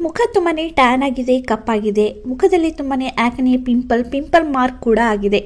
ಮುಖ ತುಂಬಾನೇ ಟ್ಯಾನ್ ಆಗಿದೆ, ಕಪ್ಪಾಗಿದೆ. ಮುಖದಲ್ಲಿ ತುಂಬಾನೇ ಆಕ್ನೆ, ಪಿಂಪಲ್ ಮಾರ್ಕ್ ಕೂಡ ಆಗಿದೆ.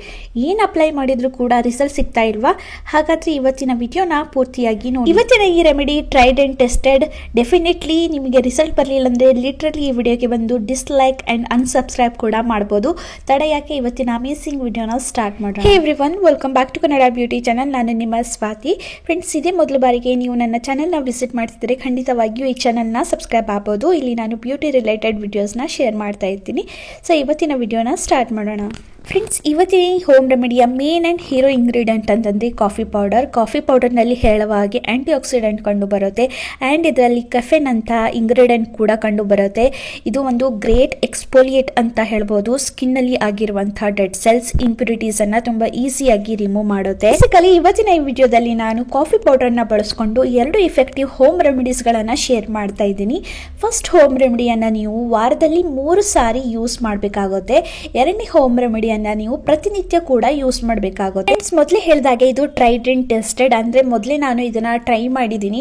ಏನು ಅಪ್ಲೈ ಮಾಡಿದ್ರು ಕೂಡ ರಿಸಲ್ಟ್ ಸಿಗ್ತಾ ಇಲ್ವಾ? ಹಾಗಾದ್ರೆ ಇವತ್ತಿನ ವಿಡಿಯೋನ ಪೂರ್ತಿಯಾಗಿ ನೋಡಿ. ಇವತ್ತಿನ ಈ remedy tried and tested. Definitely ನಿಮಗೆ ರಿಸಲ್ಟ್ ಬರಲಿಲ್ಲ ಅಂದ್ರೆ ಲಿಟ್ರಲಿ ಈ ವಿಡಿಯೋಗೆ ಬಂದು ಡಿಸ್ಲೈಕ್ ಅಂಡ್ ಅನ್ಸಬ್ಸ್ಕ್ರೈಬ್ ಕೂಡ ಮಾಡಬಹುದು. ತಡ ಯಾಕೆ, ಇವತ್ತಿನ ಅಮೇಸಿಂಗ್ ವಿಡಿಯೋನ ಸ್ಟಾರ್ಟ್ ಮಾಡೋಣ. Hey everyone, welcome back to Kannada beauty channel. ನಾನು ನಿಮ್ಮ ಸ್ವಾತಿ. ಫ್ರೆಂಡ್ಸ್, ಇದೇ ಮೊದಲ ಬಾರಿಗೆ ನೀವು ನನ್ನ ಚಾನಲ್ನ ವಿಸಿಟ್ ಮಾಡ್ತಿದ್ರೆ ಖಂಡಿತವಾಗಿಯೂ ಈ ಚಾನಲ್ನ ಸಬ್ಸ್ಕ್ರೈಬ್ ಆಗಬಹುದು. ಇಲ್ಲಿ ನಾನು ಬ್ಯೂಟಿ ರಿಲೇಟೆಡ್ ವಿಡಿಯೋಸ್ನ ಶೇರ್ ಮಾಡ್ತಾ ಇರ್ತೀನಿ. ಸೊ ಇವತ್ತಿನ ವಿಡಿಯೋನ ಸ್ಟಾರ್ಟ್ ಮಾಡೋಣ. ಫ್ರೆಂಡ್ಸ್, ಇವತ್ತಿನ ಹೋಮ್ ರೆಮಿಡಿಯ ಮೇನ್ ಆ್ಯಂಡ್ ಹೀರೋ ಇಂಗ್ರೀಡಿಯೆಂಟ್ ಅಂತಂದರೆ ಕಾಫಿ ಪೌಡರ್. ಕಾಫಿ ಪೌಡರ್ನಲ್ಲಿ ಹೇಳುವ ಹಾಗೆ ಆ್ಯಂಟಿ ಆಕ್ಸಿಡೆಂಟ್ ಕಂಡು ಬರುತ್ತೆ ಆ್ಯಂಡ್ ಇದರಲ್ಲಿ ಕೆಫೆನ್ ಅಂತ ಇಂಗ್ರೀಡಿಯೆಂಟ್ ಕೂಡ ಕಂಡು ಬರುತ್ತೆ. ಇದು ಒಂದು ಗ್ರೇಟ್ ಎಕ್ಸ್ಫೋಲಿಯೇಟ್ ಅಂತ ಹೇಳ್ಬೋದು. ಸ್ಕಿನ್ನಲ್ಲಿ ಆಗಿರುವಂಥ ಡೆಡ್ ಸೆಲ್ಸ್, ಇಂಪ್ಯೂರಿಟೀಸನ್ನು ತುಂಬ ಈಸಿಯಾಗಿ ರಿಮೂವ್ ಮಾಡುತ್ತೆ. ಬೇಸಿಕಲಿ ಇವತ್ತಿನ ಈ ವಿಡಿಯೋದಲ್ಲಿ ನಾನು ಕಾಫಿ ಪೌಡರ್ನ ಬಳಸ್ಕೊಂಡು 2 ಇಫೆಕ್ಟಿವ್ ಹೋಮ್ ರೆಮಿಡೀಸ್ಗಳನ್ನು ಶೇರ್ ಮಾಡ್ತಾ ಇದ್ದೀನಿ. ಫಸ್ಟ್ ಹೋಮ್ ರೆಮಿಡಿಯನ್ನು ನೀವು ವಾರದಲ್ಲಿ 3 ಸಾರಿ ಯೂಸ್ ಮಾಡಬೇಕಾಗುತ್ತೆ. ಎರಡನೇ ಹೋಮ್ ರೆಮಿಡಿ ನೀವು ಪ್ರತಿನಿತ್ಯ ಕೂಡ ಯೂಸ್ ಮಾಡಬೇಕಾಗುತ್ತೆ. ಮೊದಲೇ ಹೇಳಿದಾಗೆ ಇದು ಟ್ರೈಡ್ ಅಂಡ್ ಟೆಸ್ಟೆಡ್, ಅಂದ್ರೆ ಮೊದಲೇ ನಾನು ಇದನ್ನ ಟ್ರೈ ಮಾಡಿದ್ದೀನಿ.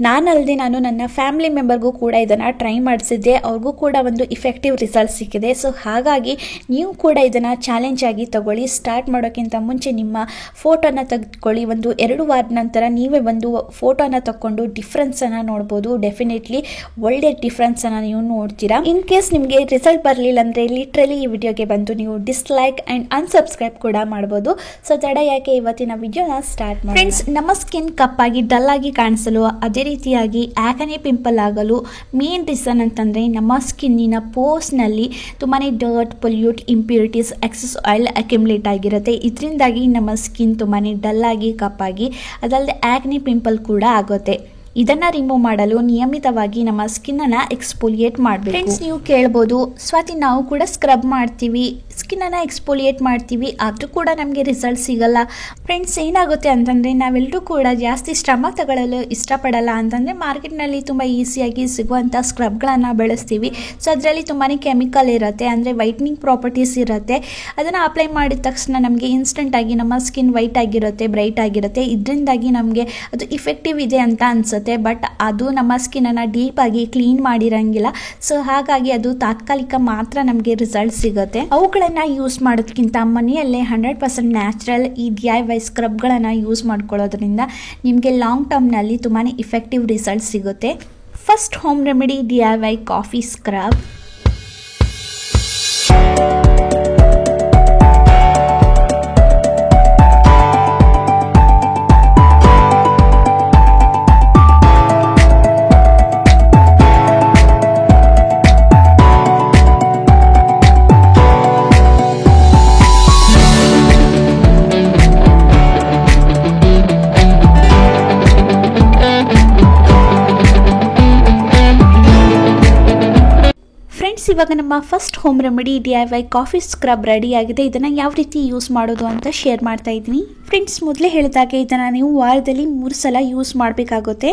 ನಾನಲ್ಲದೆ ನಾನು ನನ್ನ ಫ್ಯಾಮಿಲಿ ಮೆಂಬರ್ಗೂ ಕೂಡ ಇದನ್ನ ಟ್ರೈ ಮಾಡಿಸಿದ್ದೆ. ಅವ್ರಿಗೂ ಕೂಡ ಒಂದು ಇಫೆಕ್ಟಿವ್ ರಿಸಲ್ಟ್ ಸಿಕ್ಕಿದೆ. ಸೊ ಹಾಗಾಗಿ ನೀವು ಕೂಡ ಇದನ್ನ ಚಾಲೆಂಜ್ ಆಗಿ ತಗೊಳ್ಳಿ. ಸ್ಟಾರ್ಟ್ ಮಾಡೋಕ್ಕಿಂತ ಮುಂಚೆ ನಿಮ್ಮ ಫೋಟೋನ ತೆಗೆದುಕೊಳ್ಳಿ. ಒಂದು 2 ವಾರದ ನಂತರ ನೀವೇ ಒಂದು ಫೋಟೋನ ತಗೊಂಡು ಡಿಫ್ರೆನ್ಸ್ ಅನ್ನ ನೋಡ್ಬೋದು. ಡೆಫಿನೆಟ್ಲಿ ಒಳ್ಳೆ ಡಿಫ್ರೆನ್ಸ್ ಅನ್ನ ನೀವು ನೋಡ್ತೀರಾ. ಇನ್ ಕೇಸ್ ನಿಮಗೆ ರಿಸಲ್ಟ್ ಬರಲಿಲ್ಲ ಅಂದ್ರೆ ಲಿಟ್ರಲಿ ಈ ವಿಡಿಯೋಗೆ ಬಂದು ನೀವು ಡಿಸ್ಲೈಕ್ ಅಂಡ್ ಅನ್ಸಬ್ಸ್ಕ್ರೈಬ್ ಕೂಡ ಮಾಡಬಹುದು. ಸೊ ತಡ ಯಾಕೆ, ಇವತ್ತಿನ ವಿಡಿಯೋನ ಸ್ಟಾರ್ಟ್ ಮಾಡಿ. ಫ್ರೆಂಡ್ಸ್, ನಮ್ಮ ಸ್ಕಿನ್ ಕಪ್ಪಾಗಿ ಡಲ್ ಆಗಿ ಕಾಣಿಸಲು, ಅದೇ ರೀತಿಯಾಗಿ ಆಕ್ನೆ ಪಿಂಪಲ್ ಆಗಲು ಮೇನ್ ರೀಸನ್ ಅಂತಂದ್ರೆ ನಮ್ಮ ಸ್ಕಿನ್ನಿನ ಪೋರ್ಸ್ನಲ್ಲಿ ತುಂಬಾನೇ dirt, pollute, impurities, excess oil accumulate ಆಗಿರುತ್ತೆ. ಇದರಿಂದಾಗಿ ನಮ್ಮ ಸ್ಕಿನ್ ತುಂಬಾನೇ ಡಲ್ ಆಗಿ ಕಪ್ಪಾಗಿ, ಅದಲ್ಲದೆ ಆಕ್ನೆ ಪಿಂಪಲ್ ಕೂಡ ಆಗುತ್ತೆ. ಇದನ್ನ ರಿಮೂವ್ ಮಾಡಲು ನಿಯಮಿತವಾಗಿ ನಮ್ಮ ಸ್ಕಿನ್ ಅನ್ನ ಎಕ್ಸ್ಫೋಲಿಯೇಟ್ ಮಾಡಬೇಕು. ಫ್ರೆಂಡ್ಸ್, ನೀವು ಕೇಳ್ಬೋದು, ಸ್ವಾತಿ ನಾವು ಕೂಡ ಸ್ಕ್ರಬ್ ಮಾಡ್ತೀವಿ, ಸ್ಕಿನ್ ಅನ್ನ ಎಕ್ಸ್ಫೋಲಿಯೇಟ್ ಮಾಡ್ತೀವಿ, ಆದ್ರೂ ಕೂಡ ನಮಗೆ ರಿಸಲ್ಟ್ ಸಿಗಲ್ಲ. ಫ್ರೆಂಡ್ಸ್, ಏನಾಗುತ್ತೆ ಅಂತಂದ್ರೆ ನಾವೆಲ್ಲರೂ ಕೂಡ ಜಾಸ್ತಿ ಶ್ರಮ ತಗೊಳ್ಳಲು ಇಷ್ಟಪಡಲ್ಲ. ಅಂತಂದ್ರೆ ಮಾರ್ಕೆಟ್ನಲ್ಲಿ ತುಂಬಾ ಈಸಿಯಾಗಿ ಸಿಗುವಂತ ಸ್ಕ್ರಬ್ಗಳನ್ನ ಬಳಸ್ತೀವಿ. ಸೊ ಅದರಲ್ಲಿ ತುಂಬಾನೇ ಕೆಮಿಕಲ್ ಇರುತ್ತೆ, ಅಂದ್ರೆ ವೈಟ್ನಿಂಗ್ ಪ್ರಾಪರ್ಟೀಸ್ ಇರುತ್ತೆ. ಅದನ್ನ ಅಪ್ಲೈ ಮಾಡಿದ ತಕ್ಷಣ ನಮಗೆ ಇನ್ಸ್ಟೆಂಟ್ ಆಗಿ ನಮ್ಮ ಸ್ಕಿನ್ ವೈಟ್ ಆಗಿರುತ್ತೆ, ಬ್ರೈಟ್ ಆಗಿರುತ್ತೆ. ಇದರಿಂದಾಗಿ ನಮಗೆ ಅದು ಇಫೆಕ್ಟಿವ್ ಇದೆ ಅಂತ ಅನ್ಸುತ್ತೆ. ಬಟ್ ಅದು ನಮ್ಮ ಸ್ಕಿನ್ ಅನ್ನ ಡೀಪ್ ಆಗಿ ಕ್ಲೀನ್ ಮಾಡಿರಂಗಿಲ್ಲ. ಸೊ ಹಾಗಾಗಿ ಅದು ತಾತ್ಕಾಲಿಕ ಮಾತ್ರ ನಮಗೆ ರಿಸಲ್ಟ್ ಸಿಗುತ್ತೆ. ಅವುಗಳನ್ನ ಯೂಸ್ ಮಾಡೋದಕ್ಕಿಂತ ಮನೆಯಲ್ಲೇ 100% ನ್ಯಾಚುರಲ್ ಈ DIY ಸ್ಕ್ರಬ್ಗಳನ್ನ ಯೂಸ್ ಮಾಡ್ಕೊಳ್ಳೋದ್ರಿಂದ ನಿಮಗೆ ಲಾಂಗ್ ಟರ್ಮ್ನಲ್ಲಿ ತುಂಬಾನೇ ಇಫೆಕ್ಟಿವ್ ರಿಸಲ್ಟ್ ಸಿಗುತ್ತೆ. First home remedy DIY coffee scrub. ಇವಾಗ ನಮ್ಮ first home remedy DIY coffee scrub ready ಆಗಿದೆ. ಇದನ್ನ ಯಾವ ರೀತಿ ಯೂಸ್ ಮಾಡೋದು ಅಂತ ಶೇರ್ ಮಾಡ್ತಾ ಇದ್ದೀನಿ. ಫ್ರೆಂಡ್ಸ್, ಮೊದಲೇ ಹೇಳಿದಾಗೆ ಇದನ್ನ ನೀವು ವಾರದಲ್ಲಿ 3 ಸಲ ಯೂಸ್ ಮಾಡಬೇಕಾಗುತ್ತೆ.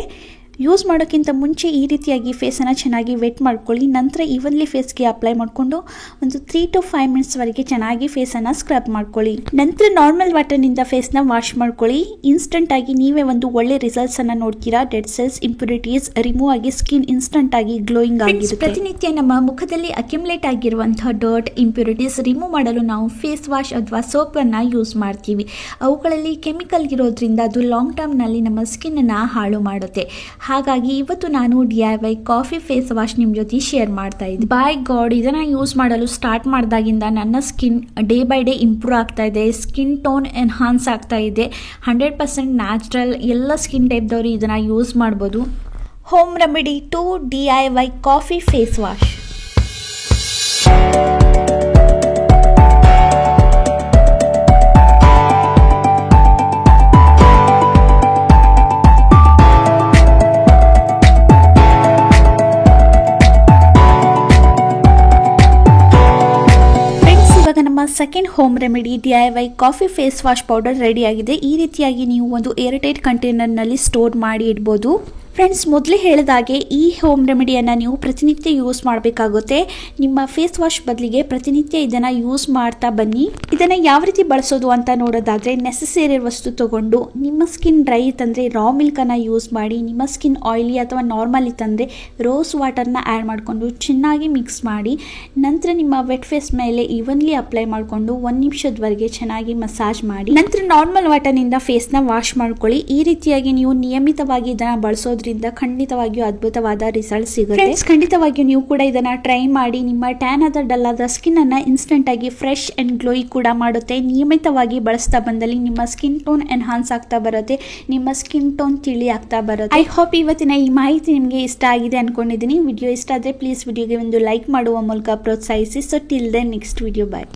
ಯೂಸ್ ಮಾಡೋಕ್ಕಿಂತ ಮುಂಚೆ ಈ ರೀತಿಯಾಗಿ ಫೇಸನ್ನು ಚೆನ್ನಾಗಿ ವೆಟ್ ಮಾಡ್ಕೊಳ್ಳಿ. ನಂತರ ಈವನ್ಲಿ ಫೇಸ್ಗೆ ಅಪ್ಲೈ ಮಾಡಿಕೊಂಡು ಒಂದು 3 to 5 ಮಿನಿಟ್ಸ್ವರೆಗೆ ಚೆನ್ನಾಗಿ ಫೇಸನ್ನು ಸ್ಕ್ರಬ್ ಮಾಡ್ಕೊಳ್ಳಿ. ನಂತರ ನಾರ್ಮಲ್ ವಾಟರ್ನಿಂದ ಫೇಸ್ನ ವಾಶ್ ಮಾಡ್ಕೊಳ್ಳಿ. ಇನ್ಸ್ಟೆಂಟ್ ಆಗಿ ನೀವೇ ಒಂದು ಒಳ್ಳೆ ರಿಸಲ್ಟ್ಸ್ ಅನ್ನ ನೋಡ್ತೀರಾ. ಡೆಡ್ ಸೆಲ್ಸ್, ಇಂಪ್ಯೂರಿಟೀಸ್ ರಿಮೂವ್ ಆಗಿ ಸ್ಕಿನ್ ಇನ್ಸ್ಟೆಂಟ್ ಆಗಿ ಗ್ಲೋಯಿಂಗ್ ಆಗಿರುತ್ತೆ. ಪ್ರತಿನಿತ್ಯ ನಮ್ಮ ಮುಖದಲ್ಲಿ ಅಕ್ಯುಮುಲೇಟ್ ಆಗಿರುವಂತಹ ಡರ್ಟ್, ಇಂಪ್ಯೂರಿಟೀಸ್ ರಿಮೂವ್ ಮಾಡಲು ನಾವು ಫೇಸ್ ವಾಶ್ ಅಥವಾ ಸೋಪ್ ಅನ್ನ ಯೂಸ್ ಮಾಡ್ತೀವಿ. ಅವುಗಳಲ್ಲಿ ಕೆಮಿಕಲ್ ಇರೋದ್ರಿಂದ ಅದು ಲಾಂಗ್ ಟರ್ಮ್ ನಲ್ಲಿ ನಮ್ಮ ಸ್ಕಿನ್ ಅನ್ನ ಹಾಳು ಮಾಡುತ್ತೆ. ಹಾಗಾಗಿ ಇವತ್ತು ನಾನು DIY ಕಾಫಿ ಫೇಸ್ ವಾಶ್ ನಿಮ್ಮ ಜೊತೆ ಶೇರ್ ಮಾಡ್ತಾ ಇದ್ದೀನಿ. ಬೈ ಗಾಡ್, ಇದನ್ನ ಯೂಸ್ ಮಾಡಲು ಸ್ಟಾರ್ಟ್ ಮಾಡಿದಾಗಿಂದ ನನ್ನ skin day by day improve ಆಗ್ತಾ ಇದೆ. ಸ್ಕಿನ್ ಟೋನ್ ಎನ್ಹಾನ್ಸ್ ಆಗ್ತಾ ಇದೆ. 100% ನ್ಯಾಚುರಲ್. ಎಲ್ಲ ಸ್ಕಿನ್ ಟೈಪ್ದವರು ಇದನ್ನ ಯೂಸ್ ಮಾಡ್ಬೋದು. Home remedy 2 DIY coffee face wash. ನಮ್ಮ second home remedy DIY coffee face wash powder ready ಆಗಿದೆ. ಈ ರೀತಿಯಾಗಿ ನೀವು ಒಂದು ಏರ್ಟೈಟ್ ಕಂಟೈನರ್ ನಲ್ಲಿ ಸ್ಟೋರ್ ಮಾಡಿ ಇಡಬಹುದು. ಫ್ರೆಂಡ್ಸ್, ಮೊದಲೇ ಹೇಳಿದಾಗೆ ಈ ಹೋಮ್ ರೆಮಿಡಿಯನ್ನು ನೀವು ಪ್ರತಿನಿತ್ಯ ಯೂಸ್ ಮಾಡಬೇಕಾಗುತ್ತೆ. ನಿಮ್ಮ ಫೇಸ್ ವಾಶ್ ಬದಲಿಗೆ ಪ್ರತಿನಿತ್ಯ ಇದನ್ನು ಯೂಸ್ ಮಾಡ್ತಾ ಬನ್ನಿ. ಇದನ್ನು ಯಾವ ರೀತಿ ಬಳಸೋದು ಅಂತ ನೋಡೋದಾದರೆ, ನೆಸೆಸರಿ ವಸ್ತು ತಗೊಂಡು, ನಿಮ್ಮ ಸ್ಕಿನ್ ಡ್ರೈ ಇತ್ತಂದರೆ ರಾ ಮಿಲ್ಕನ್ನು ಯೂಸ್ ಮಾಡಿ, ನಿಮ್ಮ ಸ್ಕಿನ್ ಆಯಿಲಿ ಅಥವಾ ನಾರ್ಮಲ್ ಇತ್ತಂದರೆ ರೋಸ್ ವಾಟರ್ನ ಆ್ಯಡ್ ಮಾಡಿಕೊಂಡು ಚೆನ್ನಾಗಿ ಮಿಕ್ಸ್ ಮಾಡಿ, ನಂತರ ನಿಮ್ಮ ವೆಟ್ ಫೇಸ್ ಮೇಲೆ ಈವನ್ಲಿ ಅಪ್ಲೈ ಮಾಡಿಕೊಂಡು 1 ನಿಮಿಷದವರೆಗೆ ಚೆನ್ನಾಗಿ ಮಸಾಜ್ ಮಾಡಿ, ನಂತರ ನಾರ್ಮಲ್ ವಾಟರ್ನಿಂದ ಫೇಸ್ನ ವಾಶ್ ಮಾಡ್ಕೊಳ್ಳಿ. ಈ ರೀತಿಯಾಗಿ ನೀವು ನಿಯಮಿತವಾಗಿ ಇದನ್ನು ಬಳಸೋದ್ರಿಂದ ಖಂಡಿತವಾಗಿಯೂ ಅದ್ಭುತವಾದ ರಿಸಲ್ಟ್ ಸಿಗುತ್ತೆ. ಫ್ರೆಂಡ್ಸ್, ಖಂಡಿತವಾಗಿಯೂ ನೀವು ಕೂಡ ಇದನ್ನು ಟ್ರೈ ಮಾಡಿ. ನಿಮ್ಮ ಟ್ಯಾನ್ ಆದ ಡಲ್ ಆದ ಸ್ಕಿನ್ ಅನ್ನು ಇನ್ಸ್ಟೆಂಟ್ ಆಗಿ ಫ್ರೆಶ್ ಅಂಡ್ ಗ್ಲೋಯಿ ಕೂಡ ಮಾಡುತ್ತೆ. ನಿಯಮಿತವಾಗಿ ಬಳಸ್ತಾ ಬಂದಲ್ಲಿ ನಿಮ್ಮ ಸ್ಕಿನ್ ಟೋನ್ ಎನ್ಹಾನ್ಸ್ ಆಗ್ತಾ ಬರುತ್ತೆ, ನಿಮ್ಮ ಸ್ಕಿನ್ ಟೋನ್ ತಿಳಿ ಆಗ್ತಾ ಬರುತ್ತೆ. ಐ ಹೋಪ್ ಇವತ್ತಿನ ಈ ಮಾಹಿತಿ ನಿಮಗೆ ಇಷ್ಟ ಆಗಿದೆ ಅನ್ಕೊಂಡಿದ್ದೀನಿ. ವಿಡಿಯೋ ಇಷ್ಟ ಆದರೆ ಪ್ಲೀಸ್ ವಿಡಿಯೋಗೆ ಒಂದು ಲೈಕ್ ಮಾಡುವ ಮೂಲಕ ಪ್ರೋತ್ಸಾಹಿಸಿ. So till then next video, ಬಾಯ್.